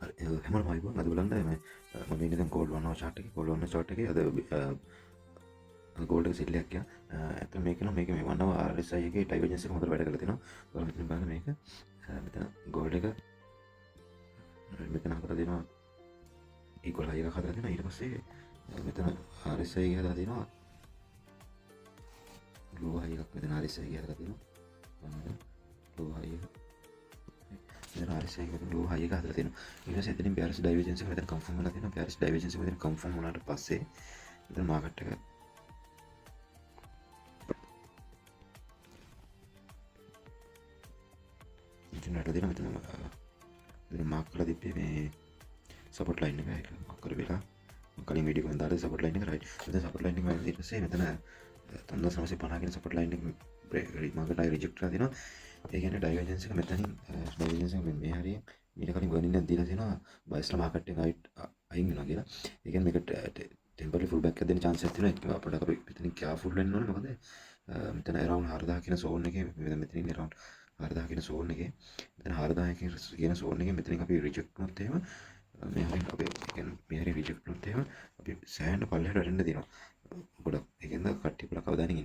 හැමෝටම අයිබෝන්. අද බලන්න මේ මම ඉන්නේ දැන් ගෝල්ඩ් 1 chart එකේ. ගෝල්ඩ් 1 chart එකේ අද ගෝල්ඩ් එක සෙල් එකක් ගියා. ඇත්තට මේක නම් මේක මේ 1 hour RSI එකේ ඩයිවර්ජන්ස් එක හොඳට වැඩ කරලා තිනවා. ඔයාලා මෙතන බලන්න මේක. මෙතන ගෝල්ඩ් එක මෙතන හදලා දෙනවා equal high එකක් හදලා දෙනවා. ඊට පස්සේ මෙතන RSI එක හදලා දෙනවා low high එකක්. මෙතන RSI එක හදලා දෙනවා low high එක. මෙතන RSI එක low high එක හදලා දෙනවා. ඊට පස්සේ එතනින් bearish divergence එක මෙතන confirm වෙලා තියෙනවා. bearish divergence එක මෙතන confirm වුණාට පස්සේ මෙතන market එක මෙතන රට දෙනවා. මෙතන මාක් කරලා තිබ්බේ මේ support line එක. ඒක මාක් කරලා කලින් වීඩියෝ එකෙන් දාලා support line එක right. මෙතන support line එක වල ඊට පස්සේ මෙතන 3950 කියන support line එක market ආයි reject කරලා දෙනවා. ඒ කියන්නේ divergence එක මෙතනින් divergence එක මේ හරිය ඊට කලින් warning එකක් දීලා තියෙනවා බයිස්ලා මාකට් එක අයින් වෙනවා කියලා. ඒ කියන්නේ මේක temporary full back එකක් දෙන්න chance එකක් තියෙනවා. අපිට අපි මෙතනින් careful වෙන්න ඕනේ. මොකද මෙතන around 4000 කියන zone එකේ මෙතනින් around 4000 කියන zone එකේ මෙතන 4000 කියන zone එකේ මෙතනින් අපි reject වුණොත් එහෙම මේ හරිය අපි කියන්නේ මේ හරිය reject වුණොත් එහෙම අපි සෑහෙන පල්ලෙහාට වැටෙන්න තියෙනවා. ගොඩක්. ඒකෙන්ද කට්ටිය ගොඩක් අවධානයෙන් ඉන්න